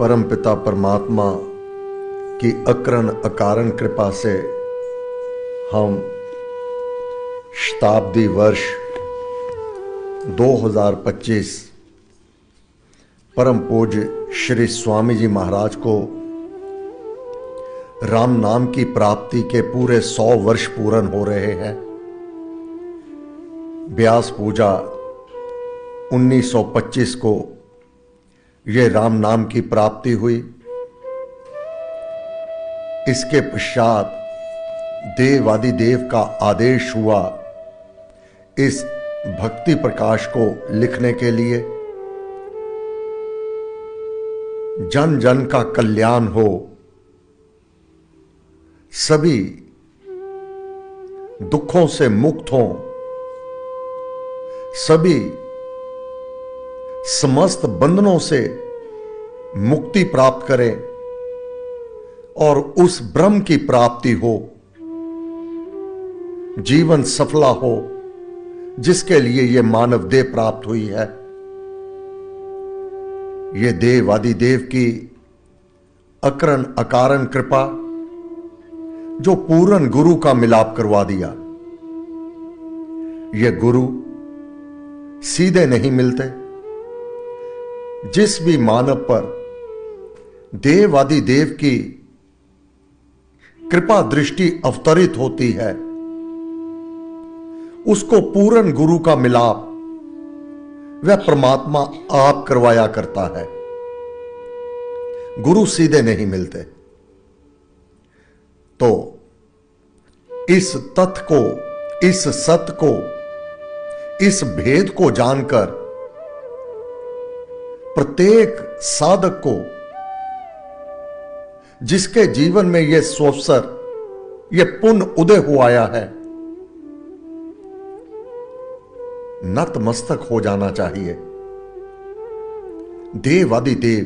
परमपिता परमात्मा की अकरण अकारण कृपा से हम शताब्दी वर्ष 2025 परम पूज्य श्री स्वामी जी महाराज को राम नाम की प्राप्ति के पूरे 100 वर्ष पूर्ण हो रहे हैं। व्यास पूजा 1925 को ये राम नाम की प्राप्ति हुई। इसके पश्चात देवादिदेव का आदेश हुआ इस भक्ति प्रकाश को लिखने के लिए। जन जन का कल्याण हो, सभी दुखों से मुक्त हों, सभी समस्त बंधनों से मुक्ति प्राप्त करें और उस ब्रह्म की प्राप्ति हो, जीवन सफला हो, जिसके लिए यह मानव देह प्राप्त हुई है। यह देव आदिदेव की अकरण अकारण कृपा जो पूर्ण गुरु का मिलाप करवा दिया। ये गुरु सीधे नहीं मिलते। जिस भी मानव पर देव आदिदेव की कृपा दृष्टि अवतरित होती है, उसको पूर्ण गुरु का मिलाप वह परमात्मा आप करवाया करता है। गुरु सीधे नहीं मिलते। तो इस तथ्य को, इस सत्य को, इस भेद को जानकर प्रत्येक साधक को, जिसके जीवन में यह सुअवसर, यह पुण्य उदय हो आया है, नतमस्तक हो जाना चाहिए। देव आदिदेव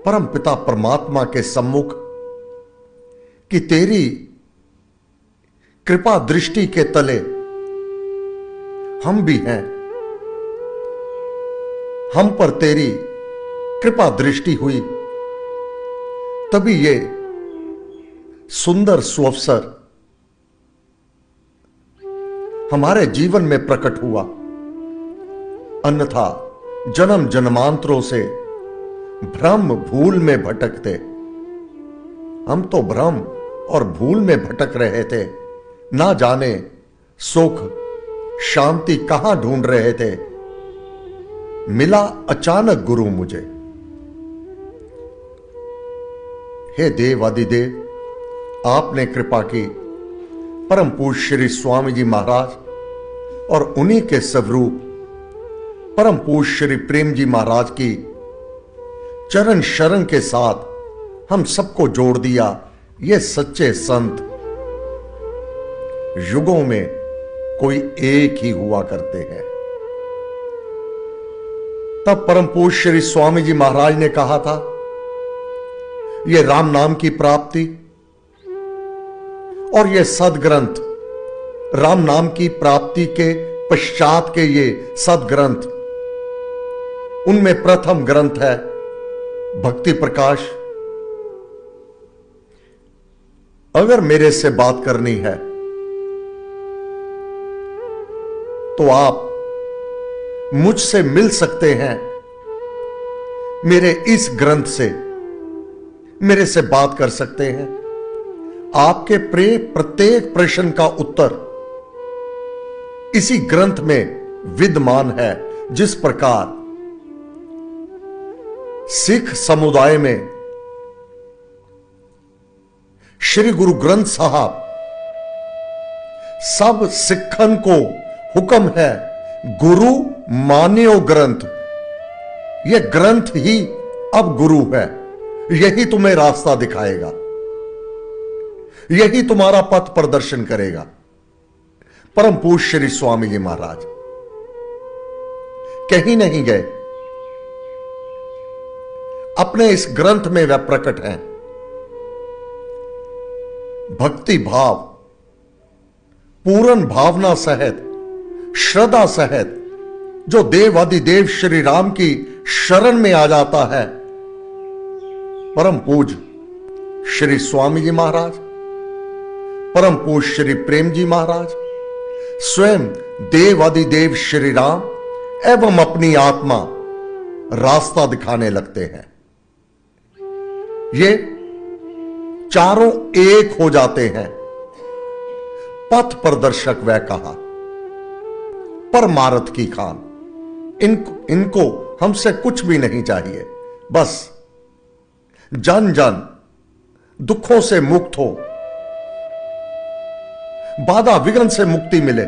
परम पिता परमात्मा के सम्मुख कि तेरी कृपा दृष्टि के तले हम भी हैं, हम पर तेरी कृपा दृष्टि हुई, तभी ये सुंदर सुअवसर हमारे जीवन में प्रकट हुआ। अन्यथा जन्म जन्मांतरों से भ्रम भूल में भटकते, हम तो भ्रम और भूल में भटक रहे थे, ना जाने सुख शांति कहां ढूंढ रहे थे। मिला अचानक गुरु मुझे। हे देव आदिदेव, आपने कृपा की परम पूज्य श्री स्वामी जी महाराज और उन्हीं के स्वरूप परम पूज्य श्री प्रेम जी महाराज की चरण शरण के साथ हम सबको जोड़ दिया। ये सच्चे संत युगों में कोई एक ही हुआ करते हैं। तब परम पूज्य श्री स्वामी जी महाराज ने कहा था, यह राम नाम की प्राप्ति और यह सदग्रंथ, राम नाम की प्राप्ति के पश्चात के ये सदग्रंथ, उनमें प्रथम ग्रंथ है भक्ति प्रकाश। अगर मेरे से बात करनी है तो आप मुझसे मिल सकते हैं। मेरे इस ग्रंथ से मेरे से बात कर सकते हैं। आपके प्रत्येक प्रश्न का उत्तर इसी ग्रंथ में विद्यमान है। जिस प्रकार सिख समुदाय में श्री गुरु ग्रंथ साहब सब सिखन को हुक्म है, गुरु मान्यो ग्रंथ। यह ग्रंथ ही अब गुरु है। यही तुम्हें रास्ता दिखाएगा, यही तुम्हारा पथ प्रदर्शन करेगा। परम पूज्य श्री स्वामी जी महाराज कहीं नहीं गए, अपने इस ग्रंथ में वह प्रकट हैं। भक्ति भाव पूर्ण भावना सहित, श्रद्धा सहित जो देव आदिदेव श्री राम की शरण में आ जाता है, परम पूज्य श्री स्वामी जी महाराज, परम पूज्य श्री प्रेम जी महाराज, स्वयं देवादिदेव श्री राम एवं अपनी आत्मा रास्ता दिखाने लगते हैं। ये चारों एक हो जाते हैं। पथ प्रदर्शक वह कहा, परमारथ की खान, इनको हमसे कुछ भी नहीं चाहिए, बस जन जन दुखों से मुक्त हो, बाधा विघ्न से मुक्ति मिले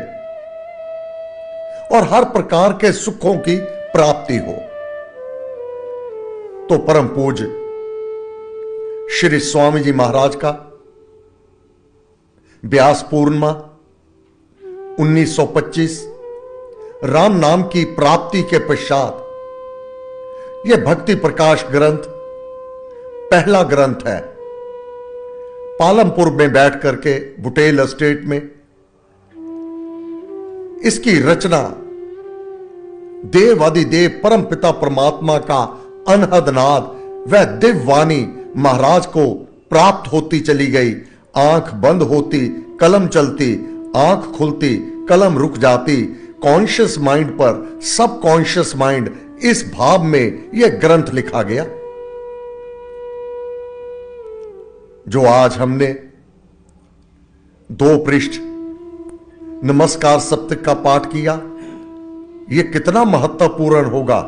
और हर प्रकार के सुखों की प्राप्ति हो। तो परम पूज्य श्री स्वामी जी महाराज का व्यास पूर्णिमा 1925 राम नाम की प्राप्ति के पश्चात यह भक्ति प्रकाश ग्रंथ पहला ग्रंथ है। पालमपुर में बैठ करके बुटेल एस्टेट में इसकी रचना देवादिदेव परम पिता परमात्मा का अनहद नाद वह दिव्य वाणी महाराज को प्राप्त होती चली गई। आंख बंद होती कलम चलती, आंख खुलती कलम रुक जाती। कॉन्शियस माइंड पर सब कॉन्शियस माइंड, इस भाव में यह ग्रंथ लिखा गया। जो आज हमने 2 पृष्ठ नमस्कार सप्तक का पाठ किया, यह कितना महत्वपूर्ण होगा।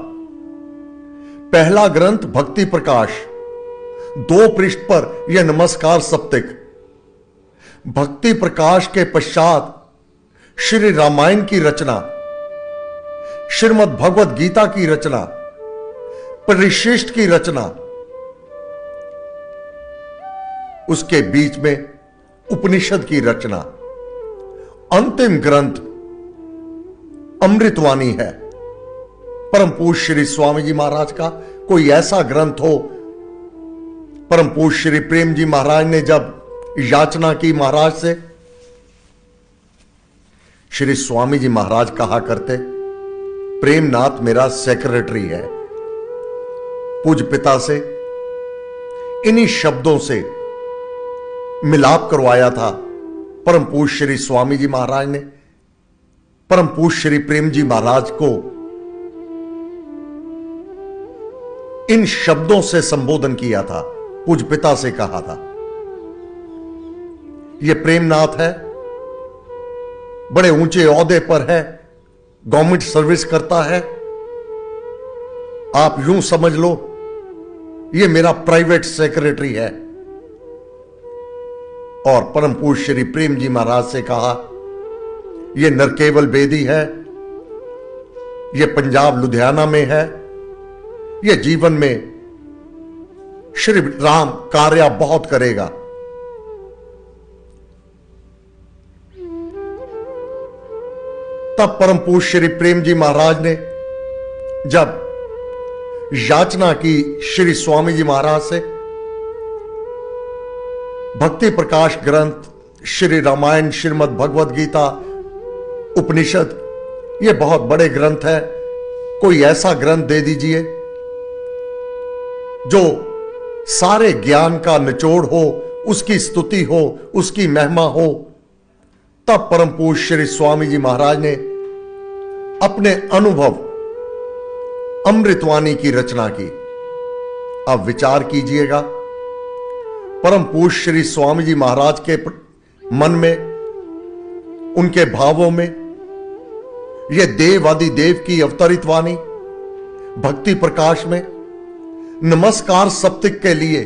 पहला ग्रंथ भक्ति प्रकाश, 2 पृष्ठ पर यह नमस्कार सप्तक। भक्ति प्रकाश के पश्चात श्री रामायण की रचना, श्रीमद् भगवद गीता की रचना, परिशिष्ट की रचना, उसके बीच में उपनिषद की रचना। अंतिम ग्रंथ अमृतवाणी है। परम पूज्य श्री स्वामी जी महाराज का कोई ऐसा ग्रंथ हो। परम पूज्य श्री प्रेम जी महाराज ने जब याचना की महाराज से, श्री स्वामी जी महाराज कहा करते, प्रेमनाथ मेरा सेक्रेटरी है। पूज्य पिता से इन्हीं शब्दों से मिलाप करवाया था परम पूज्य श्री स्वामी जी महाराज ने। परम पूज्य श्री प्रेम जी महाराज को इन शब्दों से संबोधन किया था, पूज्य पिता से कहा था, यह प्रेमनाथ है, बड़े ऊंचे ओहदे पर है, गवर्नमेंट सर्विस करता है, आप यूं समझ लो यह मेरा प्राइवेट सेक्रेटरी है। और परम पूज्य श्री प्रेम जी महाराज से कहा, यह नरकेवल बेदी है, यह पंजाब लुधियाना में है, यह जीवन में श्री राम कार्य बहुत करेगा। तब परम पूज्य श्री प्रेम जी महाराज ने जब याचना की श्री स्वामी जी महाराज से, भक्ति प्रकाश ग्रंथ, श्री रामायण, श्रीमद् भगवद गीता, उपनिषद, ये बहुत बड़े ग्रंथ है, कोई ऐसा ग्रंथ दे दीजिए जो सारे ज्ञान का निचोड़ हो, उसकी स्तुति हो, उसकी महिमा हो। तब परम पूज्य श्री स्वामी जी महाराज ने अपने अनुभव अमृतवाणी की रचना की। अब विचार कीजिएगा, परम पूज्य श्री स्वामी जी महाराज के मन में, उनके भावों में यह देवादिदेव की अवतरित वाणी भक्ति प्रकाश में नमस्कार सप्तक के लिए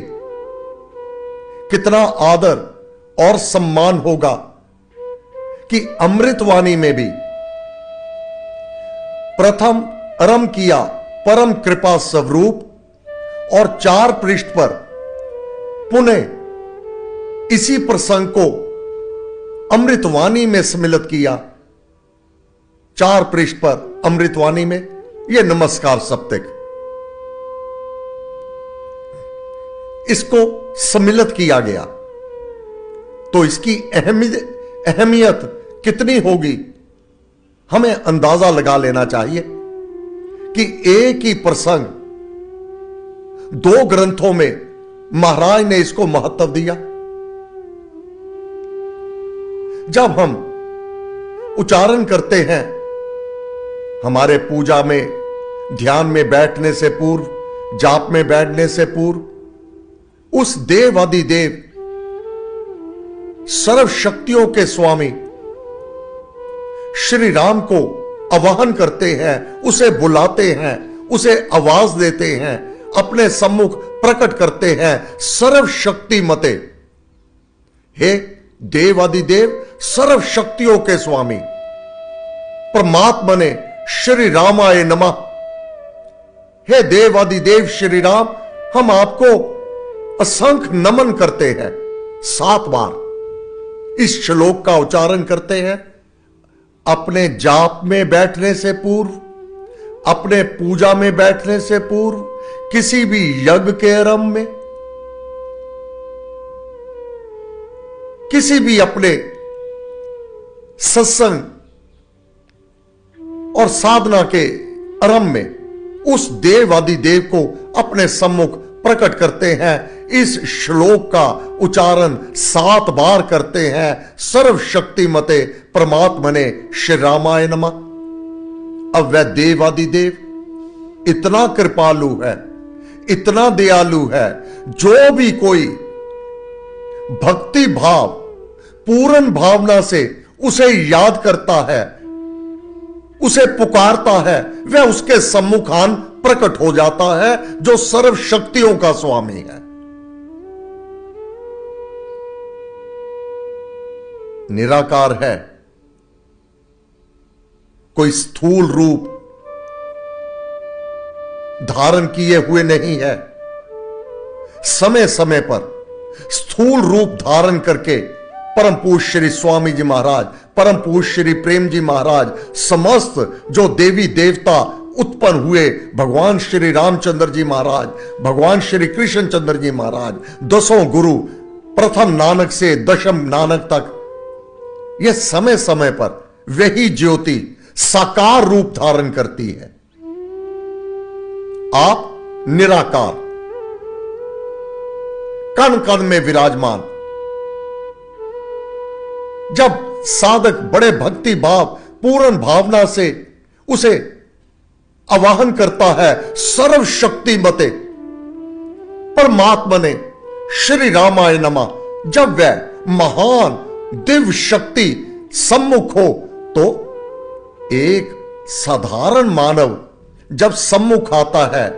कितना आदर और सम्मान होगा कि अमृतवाणी में भी प्रथम आरंभ किया परम कृपा स्वरूप और 4 पृष्ठ पर पुनः इसी प्रसंग को अमृतवाणी में सम्मिलित किया। 4 पृष्ठ पर अमृतवाणी में यह नमस्कार सप्तक, इसको सम्मिलित किया गया। तो इसकी अहमियत कितनी होगी हमें अंदाजा लगा लेना चाहिए कि एक ही प्रसंग 2 ग्रंथों में महाराज ने इसको महत्व दिया। जब हम उच्चारण करते हैं, हमारे पूजा में, ध्यान में बैठने से पूर्व, जाप में बैठने से पूर्व, उस देवादिदेव सर्व शक्तियों के स्वामी श्री राम को आवाहन करते हैं, उसे बुलाते हैं, उसे आवाज देते हैं, अपने सम्मुख प्रकट करते हैं। सर्व शक्ति मते, हे देवादिदेव सर्व शक्तियों के स्वामी परमात्मने श्री रामाय नमः। हे देवादिदेव श्री राम, हम आपको असंख्य नमन करते हैं। 7 बार इस श्लोक का उच्चारण करते हैं। अपने जाप में बैठने से पूर्व, अपने पूजा में बैठने से पूर्व, किसी भी यज्ञ के आरंभ में, किसी भी अपने सत्संग और साधना के आरंभ में उस देवादिदेव को अपने सम्मुख प्रकट करते हैं। इस श्लोक का उच्चारण 7 बार करते हैं। सर्व शक्ति मते परमात्मने श्री रामाय नमः। अब वह देवादिदेव इतना कृपालु है, इतना दयालु है, जो भी कोई भक्ति भाव, पूर्ण भावना से उसे याद करता है, उसे पुकारता है, वह उसके सम्मुखान प्रकट हो जाता है, जो सर्व शक्तियों का स्वामी है। निराकार है, कोई स्थूल रूप धारण किए हुए नहीं है। समय समय पर स्थूल रूप धारण करके परम पूज्य श्री स्वामी जी महाराज, परम पूज्य श्री प्रेम जी महाराज, समस्त जो देवी देवता उत्पन्न हुए, भगवान श्री रामचंद्र जी महाराज, भगवान श्री कृष्ण चंद्र जी महाराज, 10 गुरु, प्रथम नानक से दशम नानक तक, यह समय समय पर वही ज्योति साकार रूप धारण करती है। आप निराकार, कण कण में विराजमान। जब साधक बड़े भक्ति भाव, पूर्ण भावना से उसे आवाहन करता है, सर्व शक्ति मते परमात्मने श्री रामाय नमः, जब वह महान दिव्य शक्ति सम्मुख हो, तो एक साधारण मानव जब सम्मुख आता है,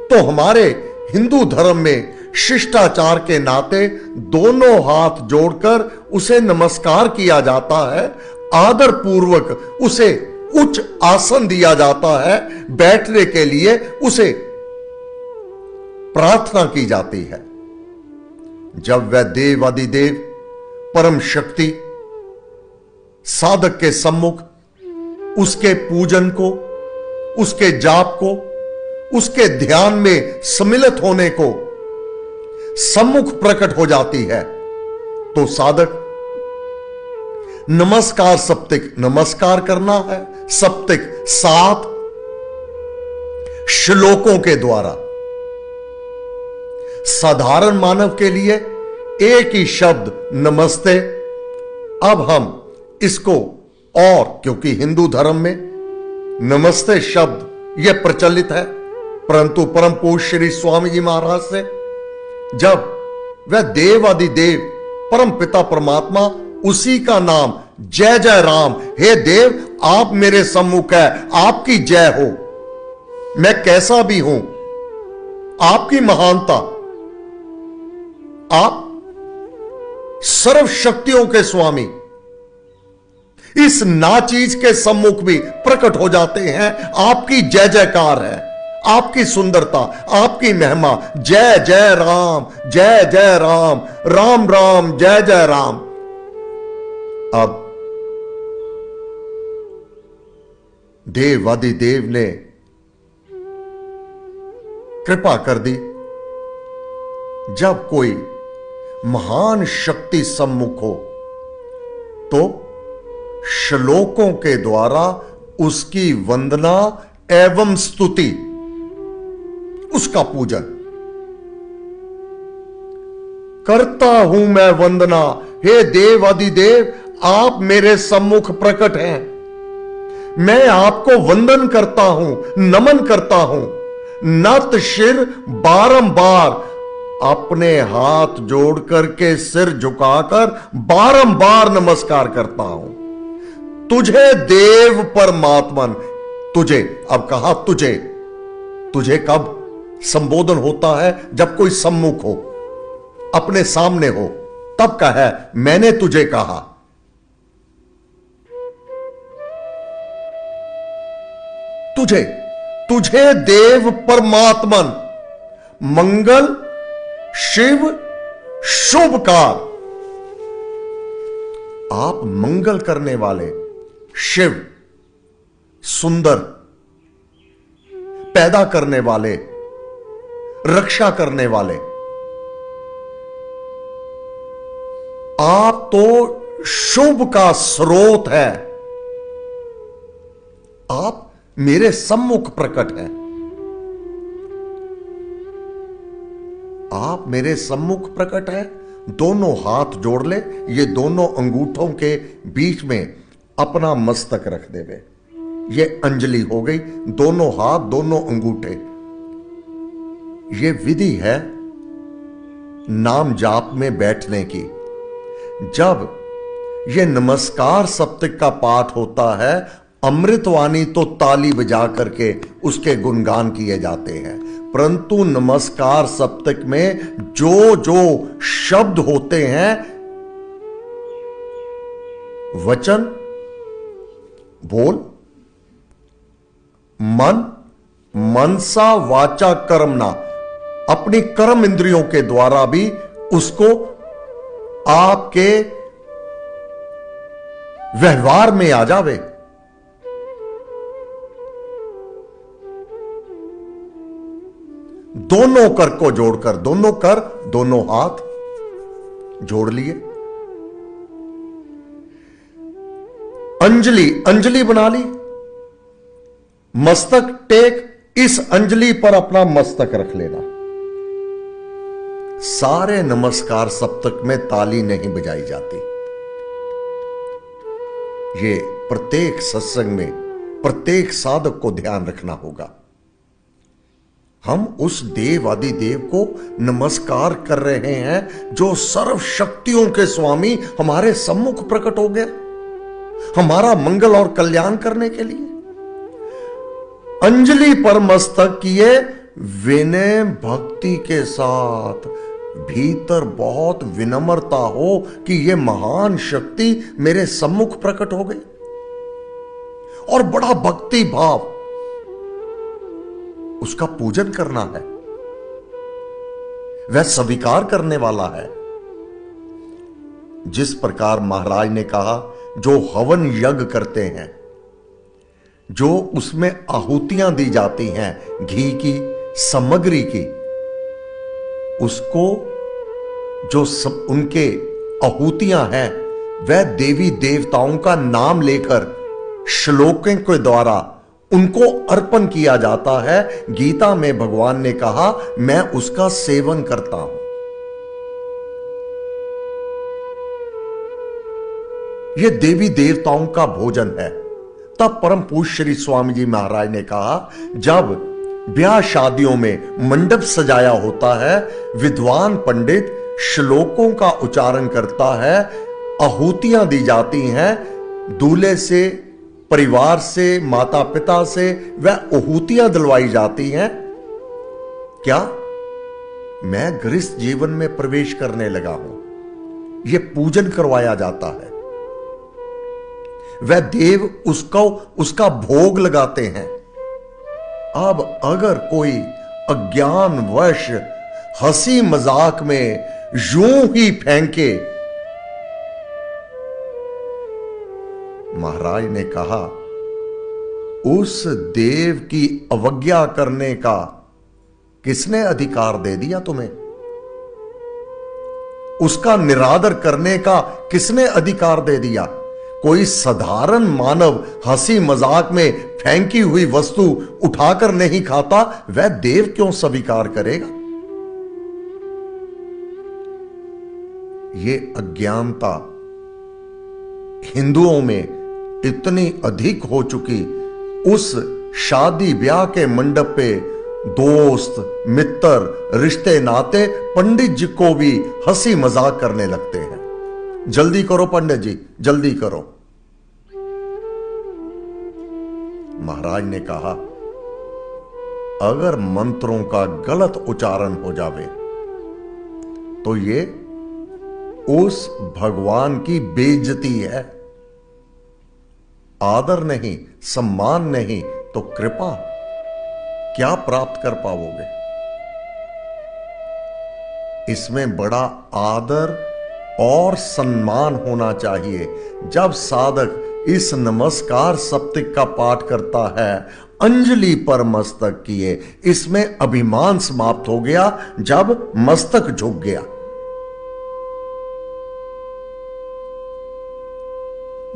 तो हमारे हिंदू धर्म में शिष्टाचार के नाते दोनों हाथ जोड़कर उसे नमस्कार किया जाता है, आदर पूर्वक उसे उच्च आसन दिया जाता है, बैठने के लिए उसे प्रार्थना की जाती है। जब वह देवादिदेव परम शक्ति साधक के सम्मुख उसके पूजन को, उसके जाप को, उसके ध्यान में सम्मिलित होने को सम्मुख प्रकट हो जाती है, तो साधक नमस्कार सप्तिक नमस्कार करना है। सप्तिक 7 श्लोकों के द्वारा। साधारण मानव के लिए एक ही शब्द नमस्ते। अब हम इसको, और क्योंकि हिंदू धर्म में नमस्ते शब्द यह प्रचलित है, परंतु परम पूज्य श्री स्वामी जी महाराज से जब वह देवादिदेव परम पिता परमात्मा, उसी का नाम जय जय राम, हे देव आप मेरे सम्मुख है, आपकी जय हो, मैं कैसा भी हूं, आपकी महानता, आप सर्व शक्तियों के स्वामी, इस नाचीज के सम्मुख भी प्रकट हो जाते हैं। आपकी जय जयकार है, आपकी सुंदरता, आपकी महिमा। जय जय राम, जय जय राम, राम राम जय जय राम। अब देवादिदेव ने कृपा कर दी, जब कोई महान शक्ति सम्मुख हो, तो श्लोकों के द्वारा उसकी वंदना एवं स्तुति, उसका पूजन। करता हूं मैं वंदना। हे देव आदिदेव, आप मेरे सम्मुख प्रकट हैं। मैं आपको वंदन करता हूं, नमन करता हूं। नत शिर बारंबार अपने हाथ जोड़ करके सिर झुकाकर बारंबार नमस्कार करता हूं। तुझे देव परमात्मन, तुझे, अब कहा तुझे, तुझे कब संबोधन होता है? जब कोई सम्मुख हो, अपने सामने हो, तब कहा मैंने तुझे कहा। तुझे, तुझे देव परमात्मन, मंगल शिव शुभकार। आप मंगल करने वाले, शिव सुंदर, पैदा करने वाले, रक्षा करने वाले। आप तो शुभ का स्रोत है। आप मेरे सम्मुख प्रकट हैं। आप मेरे सम्मुख प्रकट हैं। दोनों हाथ जोड़ ले, ये दोनों अंगूठों के बीच में अपना मस्तक रख देवे। ये अंजलि हो गई, दोनों हाथ दोनों अंगूठे। ये विधि है नाम जाप में बैठने की। जब ये नमस्कार सप्तक का पाठ होता है, अमृतवाणी तो ताली बजा करके उसके गुणगान किए जाते हैं, परंतु नमस्कार सप्तक में जो जो शब्द होते हैं, वचन बोल, मन, मनसा वाचा कर्मणा, अपनी कर्म इंद्रियों के द्वारा भी उसको आपके व्यवहार में आ जावे। दोनों कर को जोड़कर, दोनों कर दोनों हाथ जोड़ लिए, अंजलि, अंजलि बना ली, मस्तक टेक, इस अंजलि पर अपना मस्तक रख लेना। सारे नमस्कार सप्तक में ताली नहीं बजाई जाती। ये प्रत्येक सत्संग में प्रत्येक साधक को ध्यान रखना होगा। हम उस देव आदि देव को नमस्कार कर रहे हैं जो सर्व शक्तियों के स्वामी हमारे सम्मुख प्रकट हो गया, हमारा मंगल और कल्याण करने के लिए। अंजलि पर मस्तक किए, विनय भक्ति के साथ, भीतर बहुत विनम्रता हो कि यह महान शक्ति मेरे सम्मुख प्रकट हो गई, और बड़ा भक्ति भाव उसका पूजन करना है। वह स्वीकार करने वाला है। जिस प्रकार महाराज ने कहा, जो हवन यज्ञ करते हैं, जो उसमें आहुतियां दी जाती हैं घी की, सामग्री की, उसको जो सब उनके आहुतियां हैं, वह देवी देवताओं का नाम लेकर श्लोकों के द्वारा उनको अर्पण किया जाता है। गीता में भगवान ने कहा, मैं उसका सेवन करता हूं। यह देवी देवताओं का भोजन है। तब परम पूज्य श्री स्वामी जी महाराज ने कहा, जब ब्याह शादियों में मंडप सजाया होता है, विद्वान पंडित श्लोकों का उच्चारण करता है, आहुतियां दी जाती हैं, दूल्हे से, परिवार से, माता पिता से वह आहुतियां दिलवाई जाती हैं। क्या मैं गृहस्थ जीवन में प्रवेश करने लगा हूं, यह पूजन करवाया जाता है। वह देव उसका भोग लगाते हैं। अब अगर कोई अज्ञानवश हंसी मजाक में यूं ही फेंके, महाराज ने कहा, उस देव की अवज्ञा करने का किसने अधिकार दे दिया तुम्हें? उसका निरादर करने का किसने अधिकार दे दिया? कोई साधारण मानव हंसी मजाक में फेंकी हुई वस्तु उठाकर नहीं खाता, वह देव क्यों स्वीकार करेगा? ये अज्ञानता हिंदुओं में इतनी अधिक हो चुकी, उस शादी ब्याह के मंडप पे दोस्त मित्र रिश्ते नाते पंडित जी को भी हंसी मजाक करने लगते हैं। जल्दी करो पंडित जी, जल्दी करो। महाराज ने कहा, अगर मंत्रों का गलत उच्चारण हो जावे तो ये उस भगवान की बेइज्जती है। आदर नहीं, सम्मान नहीं तो कृपा क्या प्राप्त कर पाओगे? इसमें बड़ा आदर और सम्मान होना चाहिए। जब साधक इस नमस्कार सप्तक का पाठ करता है, अंजलि पर मस्तक किए, इसमें अभिमान समाप्त हो गया। जब मस्तक झुक गया,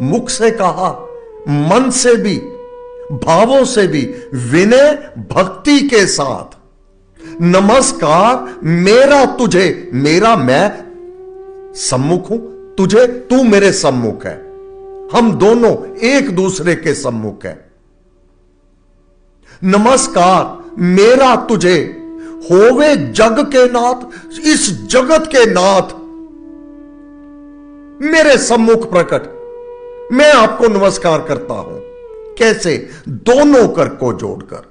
मुख से कहा, मन से भी, भावों से भी, विनय भक्ति के साथ, नमस्कार मेरा तुझे, मेरा मैं सम्मुख हूं, तुझे तू मेरे सम्मुख है, हम दोनों एक दूसरे के सम्मुख है। नमस्कार मेरा तुझे, होवे जग के नाथ, इस जगत के नाथ मेरे सम्मुख प्रकट, मैं आपको नमस्कार करता हूं। कैसे? दोनों कर को जोड़कर,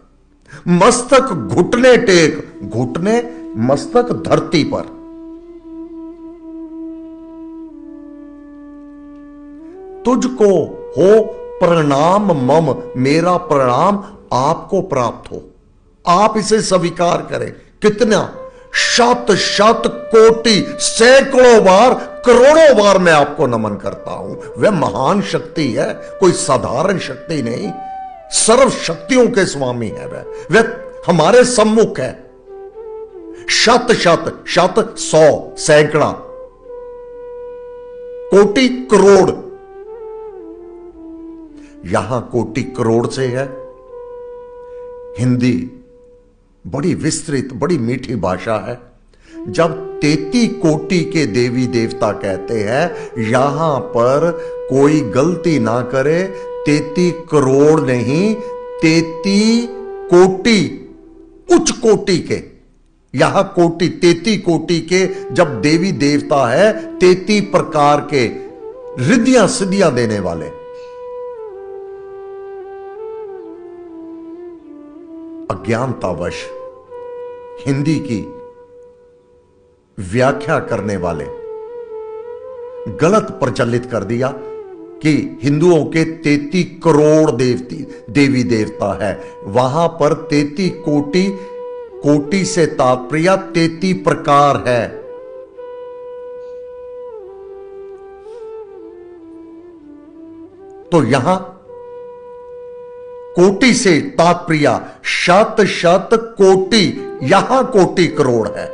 मस्तक घुटने टेक, घुटने मस्तक धरती पर। तुझको हो प्रणाम मम, मेरा प्रणाम आपको प्राप्त हो, आप इसे स्वीकार करें। कितना? शत शत कोटि सैकड़ों बार, करोड़ों बार मैं आपको नमन करता हूं। वह महान शक्ति है, कोई साधारण शक्ति नहीं, सर्व शक्तियों के स्वामी है वह हमारे सम्मुख है। शत शत, शत 100 सैकड़ा, कोटि करोड़, यहां कोटि करोड़ से है। हिंदी बड़ी विस्तृत, बड़ी मीठी भाषा है। जब 33 कोटि के देवी देवता कहते हैं, यहां पर कोई गलती ना करे, 33 करोड़ नहीं, 33 कोटि, उच्च कोटि के, यहां कोटि 33 कोटि के जब देवी देवता है, 33 प्रकार के रिद्धियां सिद्धियां देने वाले। अज्ञानतावश हिंदी की व्याख्या करने वाले गलत प्रचलित कर दिया कि हिंदुओं के 33 करोड़ देवी देवता है। वहां पर 33 कोटि, कोटि से तात्पर्य 33 प्रकार है। तो यहां कोटि से तात्पर्य शत शत कोटि, यहां कोटि करोड़ है।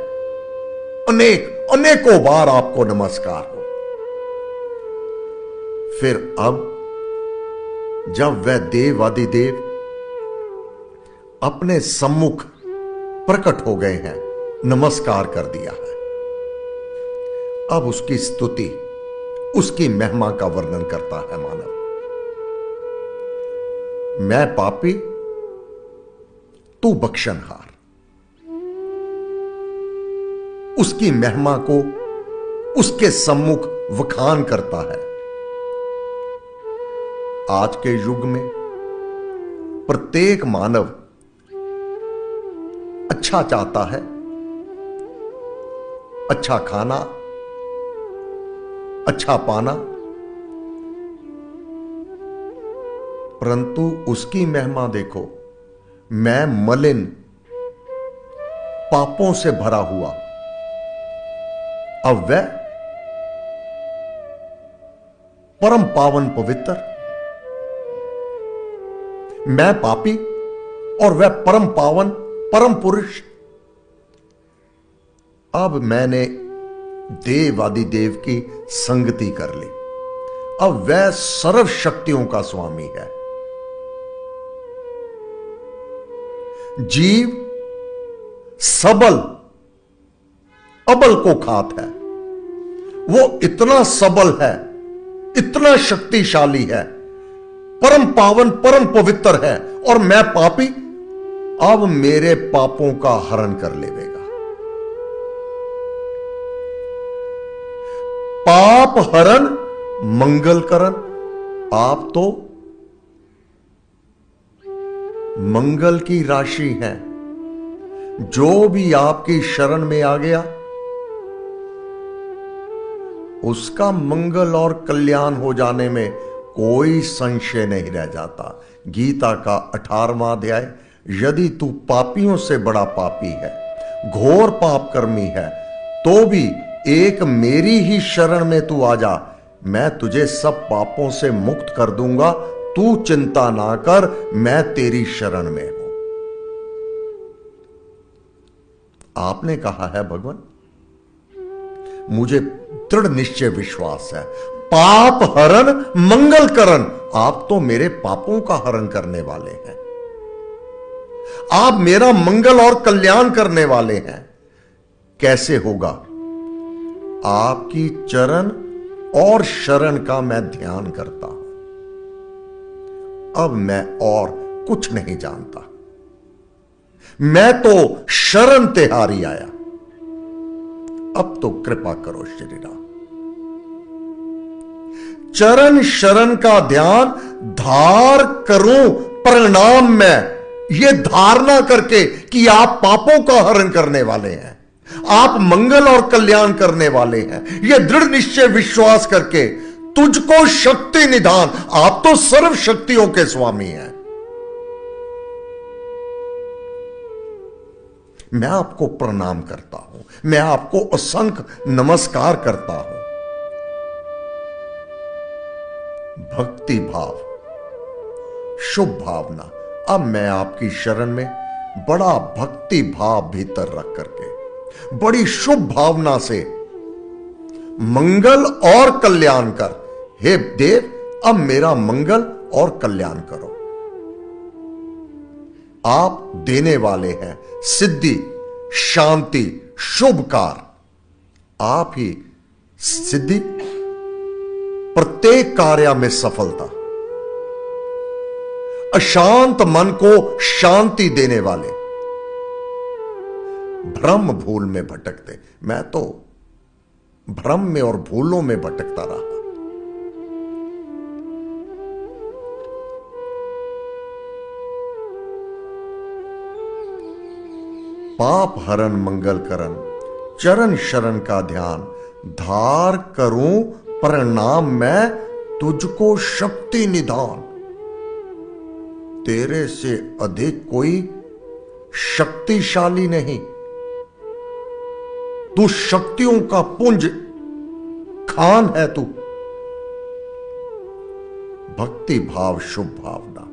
अनेक अनेकों बार आपको नमस्कार हो। फिर अब जब वह देवादिदेव अपने सम्मुख प्रकट हो गए हैं, नमस्कार कर दिया है, अब उसकी स्तुति, उसकी महिमा का वर्णन करता है मानव। मैं पापी, तू बख्शनहार। उसकी महिमा को उसके सम्मुख वखान करता है। आज के युग में प्रत्येक मानव अच्छा चाहता है, अच्छा खाना, अच्छा पाना, परंतु उसकी महिमा देखो, मैं मलिन पापों से भरा हुआ, अब वह परम पावन पवित्र, मैं पापी और वह परम पावन परम पुरुष। अब मैंने देवादिदेव की संगति कर ली, अब वह सर्व शक्तियों का स्वामी है। जीव सबल अबल को खात है, वो इतना सबल है, इतना शक्तिशाली है, परम पावन, परम पवित्र है, और मैं पापी, अब मेरे पापों का हरण कर लेगा। पाप हरण मंगल करण, आप तो मंगल की राशि हैं। जो भी आपकी शरण में आ गया उसका मंगल और कल्याण हो जाने में कोई संशय नहीं रह जाता। गीता का 18वां अध्याय, यदि तू पापियों से बड़ा पापी है, घोर पाप कर्मी है, तो भी एक मेरी ही शरण में तू आ जा, मैं तुझे सब पापों से मुक्त कर दूंगा। तू चिंता ना कर, मैं तेरी शरण में हूं। आपने कहा है भगवान, मुझे दृढ़ निश्चय विश्वास है, पाप हरण मंगल करण, आप तो मेरे पापों का हरण करने वाले हैं, आप मेरा मंगल और कल्याण करने वाले हैं। कैसे होगा? आपकी चरण और शरण का मैं ध्यान करता हूं, अब मैं और कुछ नहीं जानता, मैं तो शरण तिहारी आया, अब तो कृपा करो श्री राम। चरण शरण का ध्यान धार करूं परिणाम में, यह धारणा करके कि आप पापों का हरण करने वाले हैं, आप मंगल और कल्याण करने वाले हैं, यह दृढ़ निश्चय विश्वास करके तुझको शक्ति निधान, आप तो सर्व शक्तियों के स्वामी हैं। मैं आपको प्रणाम करता हूं, मैं आपको असंख्य नमस्कार करता हूं। भक्ति भाव, शुभ भावना, अब मैं आपकी शरण में बड़ा भक्ति भाव भीतर रख करके बड़ी शुभ भावना से मंगल और कल्याण कर, हे देव अब मेरा मंगल और कल्याण करो। आप देने वाले हैं सिद्धि, शांति, शुभ कार्य, आप ही सिद्धि, प्रत्येक कार्य में सफलता, अशांत मन को शांति देने वाले, भ्रम भूल में भटकते, मैं तो भ्रम में और भूलों में भटकता रहा। पाप हरण मंगल करण, चरण शरण का ध्यान धार करूं परिणाम मैं, तुझको शक्ति निधान। तेरे से अधिक कोई शक्तिशाली नहीं, तू शक्तियों का पुंज खान है तू। भक्ति भाव, शुभ भावना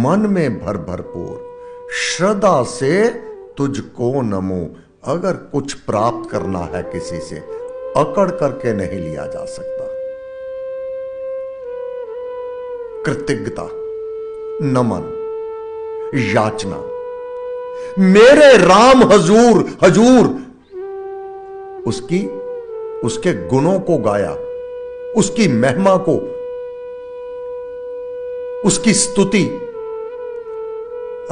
मन में भरपूर श्रद्धा से तुझको नमो। अगर कुछ प्राप्त करना है किसी से, अकड़ करके नहीं लिया जा सकता। कृतज्ञता, नमन, याचना, मेरे राम हजूर, हजूर उसके गुणों को गाया, उसकी महिमा को, उसकी स्तुति।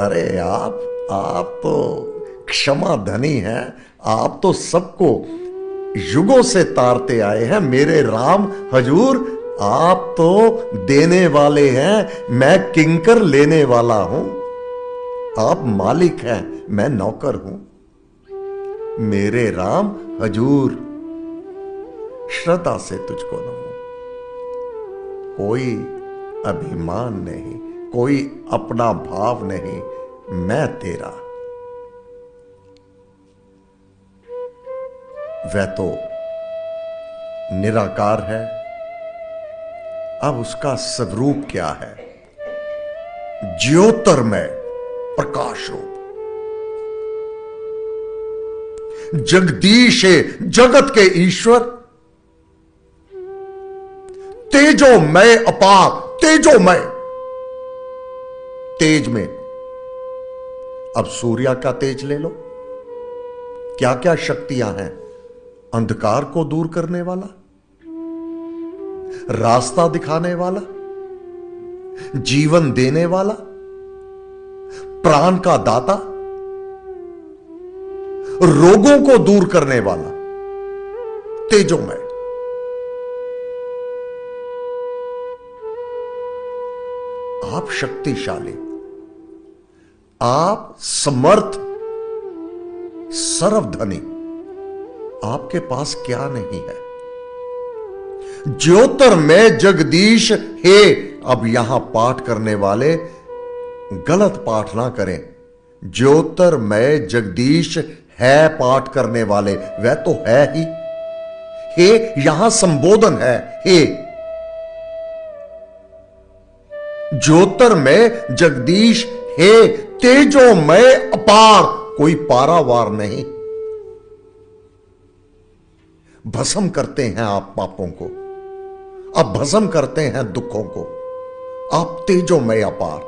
अरे आप तो क्षमा धनी हैं, आप तो सबको युगों से तारते आए हैं। मेरे राम हजूर, आप तो देने वाले हैं, मैं किंकर लेने वाला हूं। आप मालिक हैं, मैं नौकर हूं। मेरे राम हजूर, श्रद्धा से तुझको नमो। कोई अभिमान नहीं, कोई अपना भाव नहीं, मैं तेरा। वह तो निराकार है, अब उसका स्वरूप क्या है? ज्योतिर्मय प्रकाश रूप, जगदीश जगत के ईश्वर, तेजोमय अपार, तेजोमय। तेज में अब सूर्य का तेज ले लो, क्या क्या शक्तियां हैं। अंधकार को दूर करने वाला, रास्ता दिखाने वाला, जीवन देने वाला, प्राण का दाता, रोगों को दूर करने वाला, तेजोमय। आप शक्तिशाली, आप समर्थ, सर्वधनी, आपके पास क्या नहीं है। ज्योतिर्मय जगदीश हे। अब यहां पाठ करने वाले गलत पाठ ना करें। ज्योतिर्मय जगदीश है पाठ करने वाले, वह तो है ही। हे यहां संबोधन है, हे। ज्योतिर्मय जगदीश हे, तेजोमय अपार, कोई पारावार नहीं। भस्म करते हैं आप पापों को, आप भस्म करते हैं दुखों को, आप तेजोमय अपार,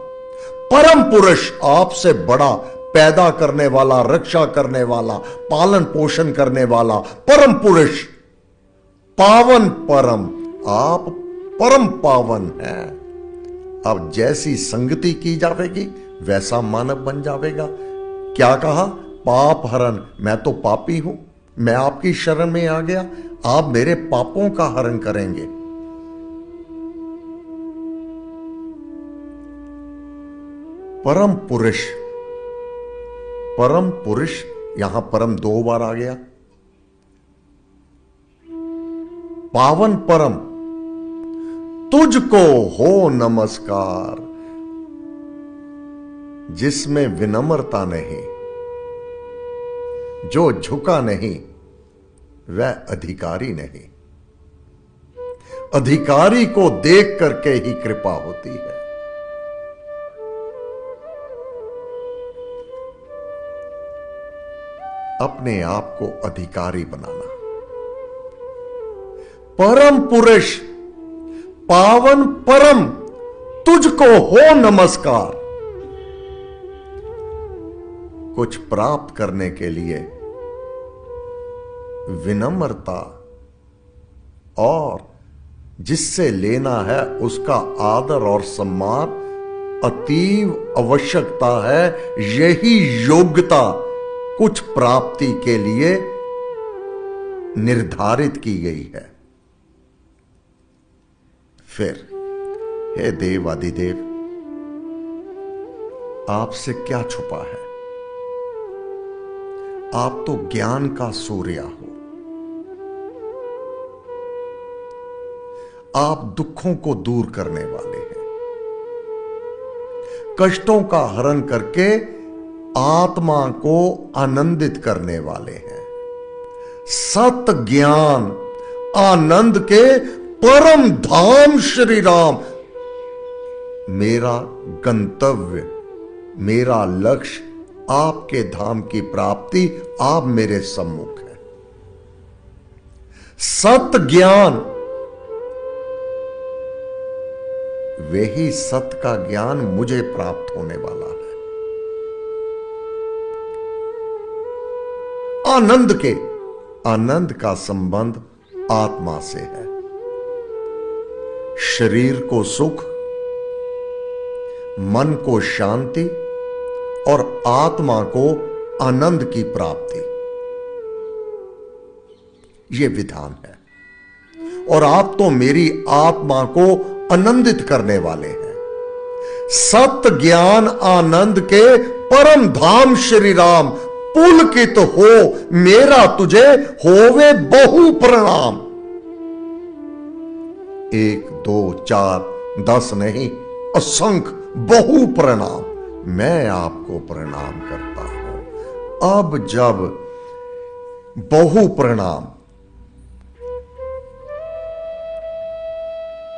परम पुरुष, आपसे बड़ा, पैदा करने वाला, रक्षा करने वाला, पालन पोषण करने वाला, परम पुरुष, पावन परम, आप परम पावन हैं। अब जैसी संगति की जाएगी वैसा मानव बन जाएगा। क्या कहा? पाप हरण, मैं तो पापी हूं, मैं आपकी शरण में आ गया, आप मेरे पापों का हरण करेंगे। परम पुरुष, परम पुरुष, यहां परम 2 बार आ गया। पावन परम, तुझको हो नमस्कार, जिसमें विनम्रता नहीं, जो झुका नहीं वह अधिकारी नहीं। अधिकारी को देख करके ही कृपा होती है। अपने आप को अधिकारी बनाना। परम पुरुष, पावन परम, तुझको हो नमस्कार। कुछ प्राप्त करने के लिए विनम्रता और जिससे लेना है उसका आदर और सम्मान अतीव आवश्यकता है। यही योग्यता कुछ प्राप्ति के लिए निर्धारित की गई है। फिर हे देव आदिदेव, आपसे क्या छुपा है? आप तो ज्ञान का सूर्य हो। आप दुखों को दूर करने वाले हैं, कष्टों का हरण करके आत्मा को आनंदित करने वाले हैं। सत ज्ञान आनंद के परम धाम श्री राम, मेरा गंतव्य, मेरा लक्ष्य आपके धाम की प्राप्ति, आप मेरे सम्मुख हैं। सत ज्ञान, वही सत का ज्ञान मुझे प्राप्त होने वाला है। आनंद के, आनंद का संबंध आत्मा से है। शरीर को सुख, मन को शांति और आत्मा को आनंद की प्राप्ति, यह विधान है। और आप तो मेरी आत्मा को आनंदित करने वाले हैं। सत ज्ञान आनंद के परम धाम श्री राम, पुलकित हो मेरा तुझे होवे बहु प्रणाम। 1 2 4 10 नहीं, असंख्य बहु प्रणाम, मैं आपको प्रणाम करता हूं। अब जब बहु प्रणाम,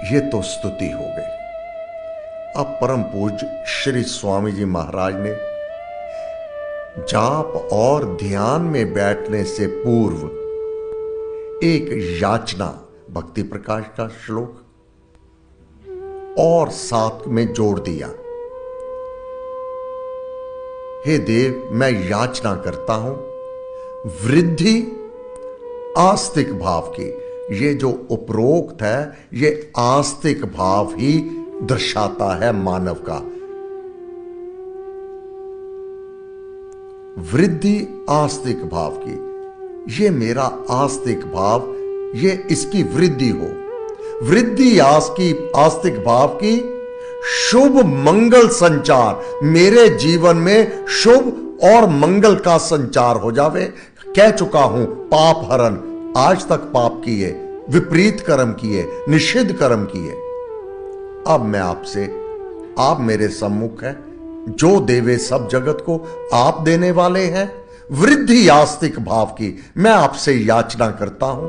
ये तो स्तुति हो गई। अब परम पूज्य श्री स्वामी जी महाराज ने जाप और ध्यान में बैठने से पूर्व एक याचना, भक्ति प्रकाश का श्लोक और साथ में जोड़ दिया। हे देव, मैं याचना करता हूं वृद्धि आस्तिक भाव की, ये जो उपरोक्त है ये आस्तिक भाव ही दर्शाता है मानव का। वृद्धि आस्तिक भाव की, ये मेरा आस्तिक भाव, ये इसकी वृद्धि हो। वृद्धि आस्तिक भाव की, शुभ मंगल संचार, मेरे जीवन में शुभ और मंगल का संचार हो जावे। कह चुका हूं पाप हरण, आज तक पाप किए, विपरीत कर्म किए, निषिद्ध कर्म किए। अब मैं आपसे, आप मेरे सम्मुख है, जो देवे सब जगत को आप देने वाले हैं। वृद्धि आस्तिक भाव की मैं आपसे याचना करता हूं।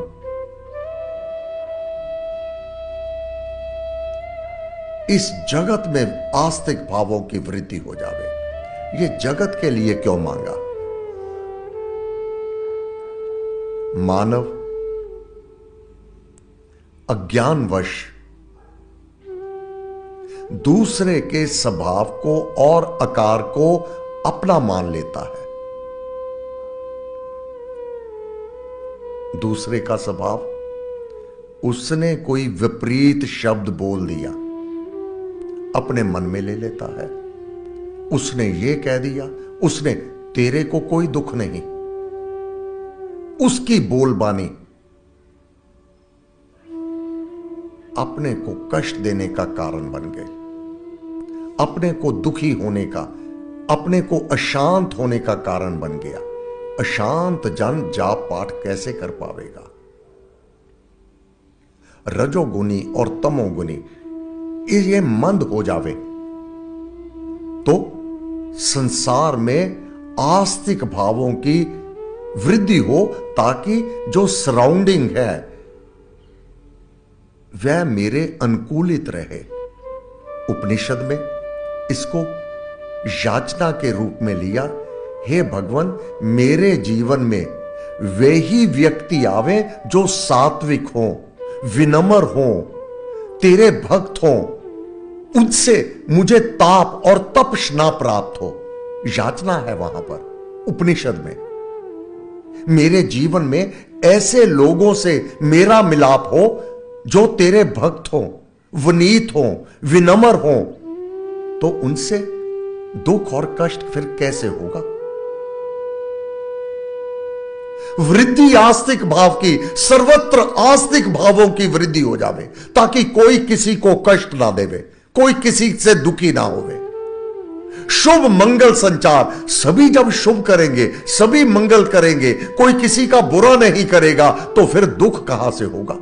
इस जगत में आस्तिक भावों की वृद्धि हो जावे। ये जगत के लिए क्यों मांगा? मानव अज्ञानवश दूसरे के स्वभाव को और आकार को अपना मान लेता है। दूसरे का स्वभाव, उसने कोई विपरीत शब्द बोल दिया, अपने मन में ले लेता है। उसने ये कह दिया, उसने, तेरे को कोई दुख नहीं। उसकी बोलबानी अपने को कष्ट देने का कारण बन गई, अपने को दुखी होने का, अपने को अशांत होने का कारण बन गया। अशांत जन जाप पाठ कैसे कर पावेगा? रजोगुनी और तमोगुनी ये मंद हो जावे तो संसार में आस्तिक भावों की वृद्धि हो, ताकि जो सराउंडिंग है वह मेरे अनुकूलित रहे। उपनिषद में इसको याचना के रूप में लिया, हे भगवान, मेरे जीवन में वे ही व्यक्ति आवे जो सात्विक हो, विनम्र हो, तेरे भक्त हो, उनसे मुझे ताप और तपश ना प्राप्त हो। याचना है वहां पर उपनिषद में। मेरे जीवन में ऐसे लोगों से मेरा मिलाप हो जो तेरे भक्त हो, विनीत हो, विनम्र हो, तो उनसे दुख और कष्ट फिर कैसे होगा? वृद्धि आस्तिक भाव की, सर्वत्र आस्तिक भावों की वृद्धि हो जावे, ताकि कोई किसी को कष्ट ना देवे, कोई किसी से दुखी ना होवे। शुभ मंगल संचार, सभी जब शुभ करेंगे, सभी मंगल करेंगे, कोई किसी का बुरा नहीं करेगा, तो फिर दुख कहां से होगा?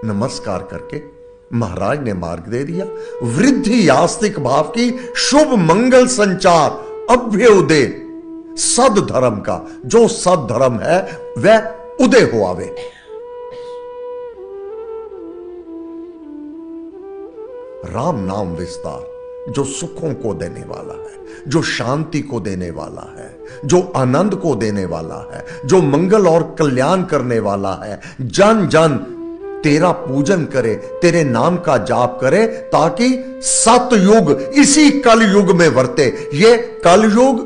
नमस्कार करके महाराज ने मार्ग दे दिया। वृद्धि आस्तिक भाव की, शुभ मंगल संचार, अभ्युदय सद धर्म का, जो सद धर्म है वह उदय हो आवे। राम नाम विस्तार, जो सुखों को देने वाला है, जो शांति को देने वाला है, जो आनंद को देने वाला है, जो मंगल और कल्याण करने वाला है। जन जन तेरा पूजन करे, तेरे नाम का जाप करे, ताकि सतयुग इसी कलयुग में वर्ते। ये कलयुग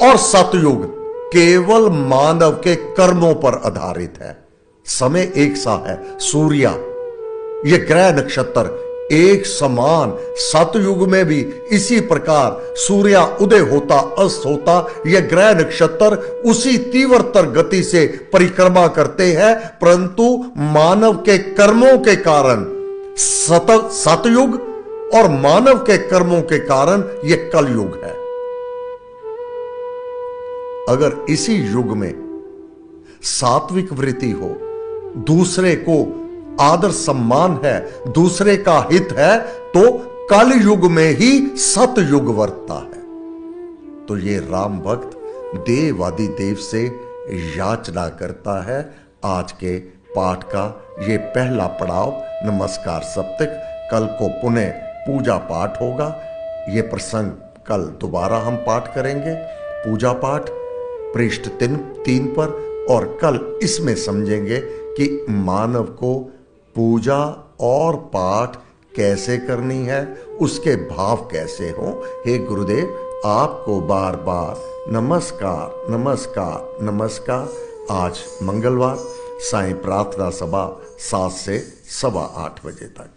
और सतयुग केवल मानव के कर्मों पर आधारित है। समय एक सा है, सूर्य, ये ग्रह नक्षत्र एक समान। सतयुग में भी इसी प्रकार सूर्य उदय होता, अस्त होता, यह ग्रह नक्षत्र उसी तीव्रतर गति से परिक्रमा करते हैं, परंतु मानव के कर्मों के कारण सतयुग और मानव के कर्मों के कारण यह कलयुग है। अगर इसी युग में सात्विक वृत्ति हो, दूसरे को आदर सम्मान है, दूसरे का हित है, तो कल युग में ही सतयुग वर्तता है। तो ये राम भक्त देवादि देव से याचना करता है। आज के पाठ का ये पहला पड़ाव, नमस्कार सप्तक। कल को पुनः पूजा पाठ होगा। ये प्रसंग कल दोबारा हम पाठ करेंगे, पूजा पाठ पृष्ठ 3 पर, और कल इसमें समझेंगे कि मानव को पूजा और पाठ कैसे करनी है, उसके भाव कैसे हो। हे गुरुदेव, आपको बार बार नमस्कार नमस्कार नमस्कार। आज मंगलवार सायं प्रार्थना सभा 7 से 8:15 बजे तक।